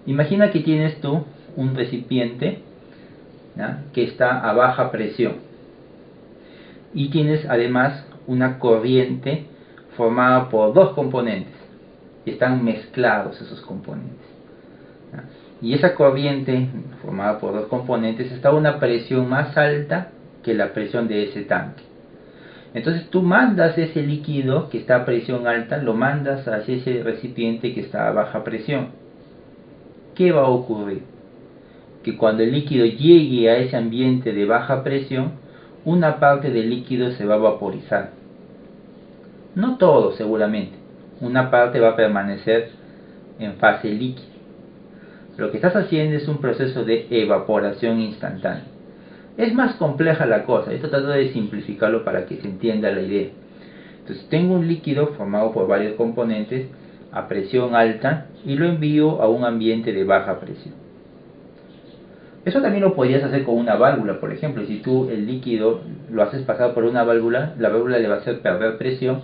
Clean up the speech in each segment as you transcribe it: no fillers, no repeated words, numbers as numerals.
Imagina que tienes tú un recipiente, ¿ya?, que está a baja presión y tienes además una corriente formada por dos componentes y están mezclados esos componentes, ¿ya? Y esa corriente formada por dos componentes está a una presión más alta que la presión de ese tanque. Entonces tú mandas ese líquido que está a presión alta, lo mandas hacia ese recipiente que está a baja presión. ¿Qué va a ocurrir? Que cuando el líquido llegue a ese ambiente de baja presión, una parte del líquido se va a vaporizar. No todo, seguramente. Una parte va a permanecer en fase líquida. Lo que estás haciendo es un proceso de evaporación instantánea. Es más compleja la cosa, esto trato de simplificarlo para que se entienda la idea. Entonces tengo un líquido formado por varios componentes a presión alta y lo envío a un ambiente de baja presión. Eso también lo podrías hacer con una válvula, por ejemplo. Si tú el líquido lo haces pasar por una válvula, la válvula le va a hacer perder presión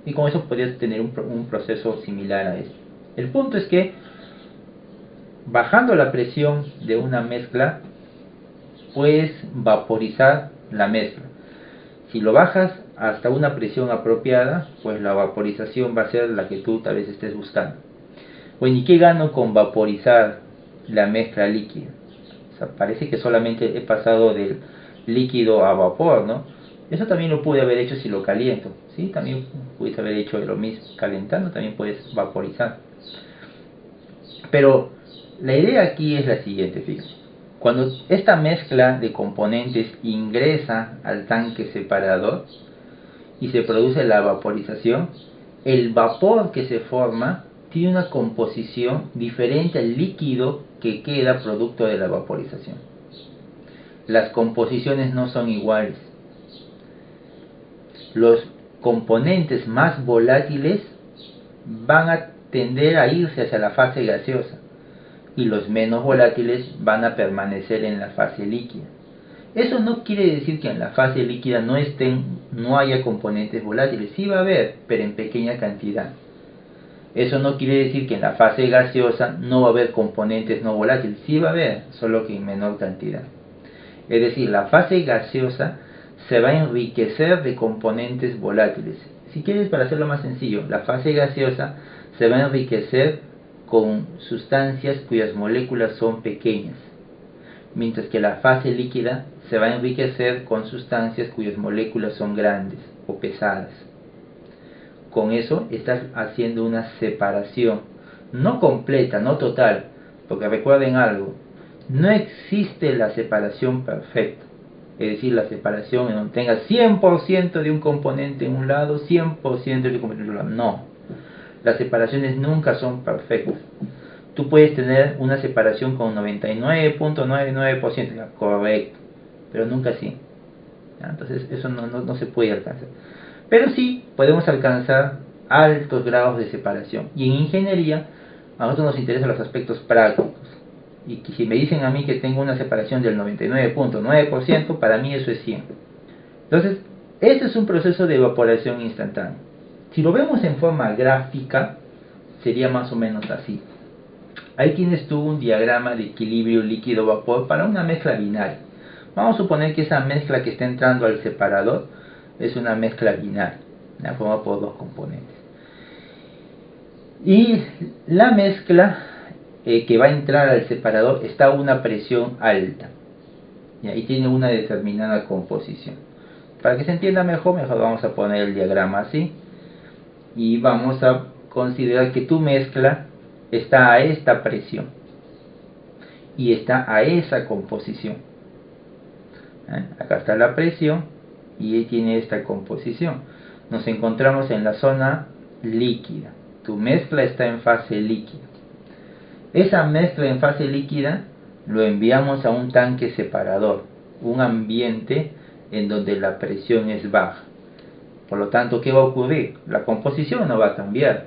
y con eso podrías tener un proceso similar a este. El punto es que bajando la presión de una mezcla puedes vaporizar la mezcla. Si lo bajas hasta una presión apropiada, pues la vaporización va a ser la que tú tal vez estés buscando. Bueno, ¿y qué gano con vaporizar la mezcla líquida? O sea, parece que solamente he pasado del líquido a vapor, ¿no? Eso también lo pude haber hecho si lo caliento, ¿sí? También puedes haber hecho lo mismo. Calentando también puedes vaporizar. Pero la idea aquí es la siguiente, fíjense. Cuando esta mezcla de componentes ingresa al tanque separador y se produce la vaporización, el vapor que se forma tiene una composición diferente al líquido que queda producto de la vaporización. Las composiciones no son iguales. Los componentes más volátiles van a tender a irse hacia la fase gaseosa y los menos volátiles van a permanecer en la fase líquida. Eso no quiere decir que en la fase líquida no haya componentes volátiles. Sí va a haber, pero en pequeña cantidad. Eso no quiere decir que en la fase gaseosa no va a haber componentes no volátiles. Sí va a haber, solo que en menor cantidad. Es decir, la fase gaseosa se va a enriquecer de componentes volátiles. Si quieres, para hacerlo más sencillo, la fase gaseosa se va a enriquecer con sustancias cuyas moléculas son pequeñas, mientras que la fase líquida se va a enriquecer con sustancias cuyas moléculas son grandes o pesadas. Con eso estás haciendo una separación, no completa, no total, porque recuerden algo, no existe la separación perfecta, es decir, la separación en donde tengas 100% de un componente en un lado, 100% de otro componente en otro lado. No, las separaciones nunca son perfectas. Tú puedes tener una separación con 99.99%, correcto, pero nunca 100%. Entonces eso no se puede alcanzar. Pero sí podemos alcanzar altos grados de separación. Y en ingeniería a nosotros nos interesan los aspectos prácticos. Y que si me dicen a mí que tengo una separación del 99.9%, para mí eso es 100. Entonces, este es un proceso de evaporación instantánea. Si lo vemos en forma gráfica, sería más o menos así. Ahí tienes tú un diagrama de equilibrio líquido-vapor para una mezcla binaria. Vamos a suponer que esa mezcla que está entrando al separador es una mezcla binaria, formada por dos componentes. Y la mezcla que va a entrar al separador está a una presión alta. Y ahí tiene una determinada composición. Para que se entienda mejor vamos a poner el diagrama así. Y vamos a considerar que tu mezcla está a esta presión y está a esa composición. Acá está la presión y ahí tiene esta composición. Nos encontramos en la zona líquida. Tu mezcla está en fase líquida. Esa mezcla en fase líquida lo enviamos a un tanque separador, un ambiente en donde la presión es baja. Por lo tanto, ¿qué va a ocurrir? La composición no va a cambiar,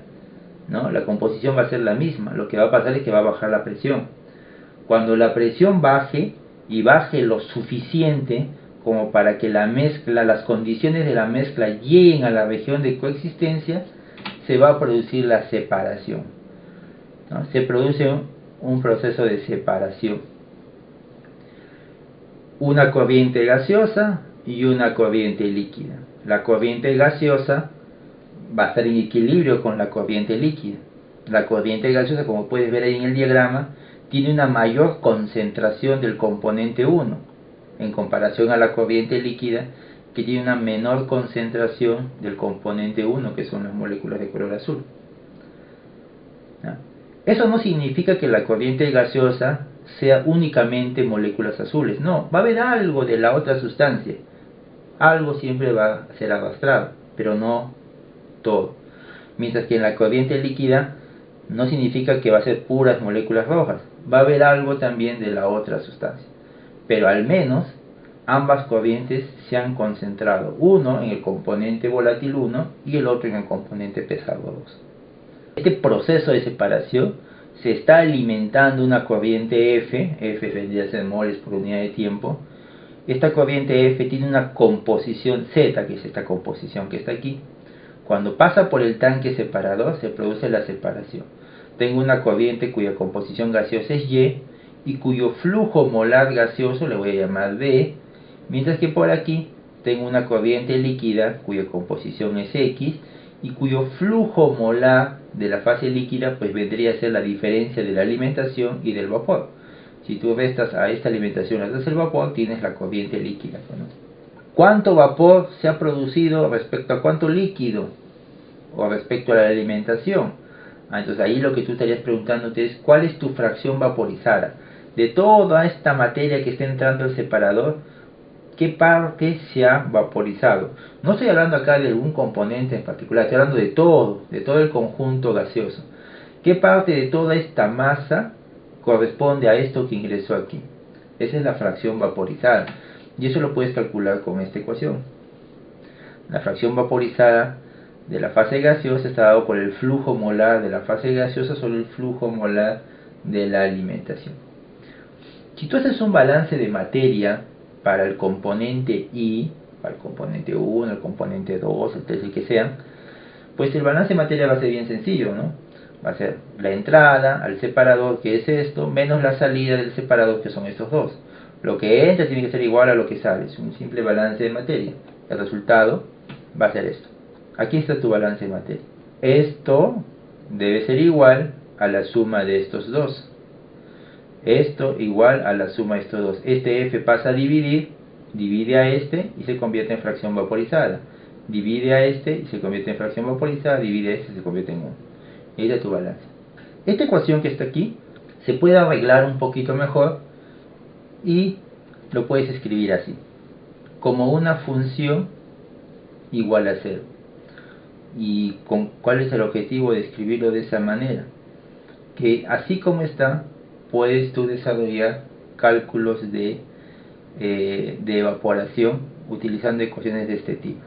¿no? La composición va a ser la misma. Lo que va a pasar es que va a bajar la presión. Cuando la presión baje, y baje lo suficiente como para que la mezcla, las condiciones de la mezcla lleguen a la región de coexistencia, se va a producir la separación, ¿no? Se produce un proceso de separación. Una corriente gaseosa y una corriente líquida. La corriente gaseosa va a estar en equilibrio con la corriente líquida. La corriente gaseosa, como puedes ver ahí en el diagrama, tiene una mayor concentración del componente 1 en comparación a la corriente líquida, que tiene una menor concentración del componente 1, que son las moléculas de color azul. ¿Ya? Eso no significa que la corriente gaseosa sea únicamente moléculas azules. No, va a haber algo de la otra sustancia. Algo siempre va a ser arrastrado, pero no todo. Mientras que en la corriente líquida no significa que va a ser puras moléculas rojas. Va a haber algo también de la otra sustancia. Pero al menos ambas corrientes se han concentrado, uno en el componente volátil 1 y el otro en el componente pesado 2. Este proceso de separación se está alimentando una corriente F vendría a ser moles por unidad de tiempo. Esta corriente F tiene una composición Z, que es esta composición que está aquí. Cuando pasa por el tanque separador se produce la separación. Tengo una corriente cuya composición gaseosa es y cuyo flujo molar gaseoso le voy a llamar D, mientras que por aquí tengo una corriente líquida cuya composición es X y cuyo flujo molar de la fase líquida pues vendría a ser la diferencia de la alimentación y del vapor. Si tú restas a esta alimentación restas el vapor, tienes la corriente líquida, ¿no? ¿Cuánto vapor se ha producido respecto a cuánto líquido? O respecto a la alimentación. Entonces ahí lo que tú estarías preguntándote es ¿cuál es tu fracción vaporizada? De toda esta materia que está entrando al separador, ¿qué parte se ha vaporizado? No estoy hablando acá de algún componente en particular, estoy hablando de todo el conjunto gaseoso. ¿Qué parte de toda esta masa corresponde a esto que ingresó aquí? Esa es la fracción vaporizada. Y eso lo puedes calcular con esta ecuación. La fracción vaporizada de la fase gaseosa está dado por el flujo molar de la fase gaseosa sobre el flujo molar de la alimentación. Si tú haces un balance de materia para el componente I, para el componente 1, el componente 2, el 3, el que sea, pues el balance de materia va a ser bien sencillo, ¿no? Va a ser la entrada al separador, que es esto, menos la salida del separador, que son estos dos. Lo que entra tiene que ser igual a lo que sale, es un simple balance de materia. El resultado va a ser esto. Aquí está tu balance de materia. Esto debe ser igual a la suma de estos dos. Esto igual a la suma de estos dos. Este F pasa a dividir, divide a este y se convierte en fracción vaporizada. Divide a este y se convierte en fracción vaporizada, divide a este y se convierte en 1. Ahí está tu balance. Esta ecuación que está aquí se puede arreglar un poquito mejor y lo puedes escribir así, como una función igual a 0. ¿Y cuál es el objetivo de escribirlo de esa manera? Que así como está, puedes tú desarrollar cálculos de evaporación utilizando ecuaciones de este tipo.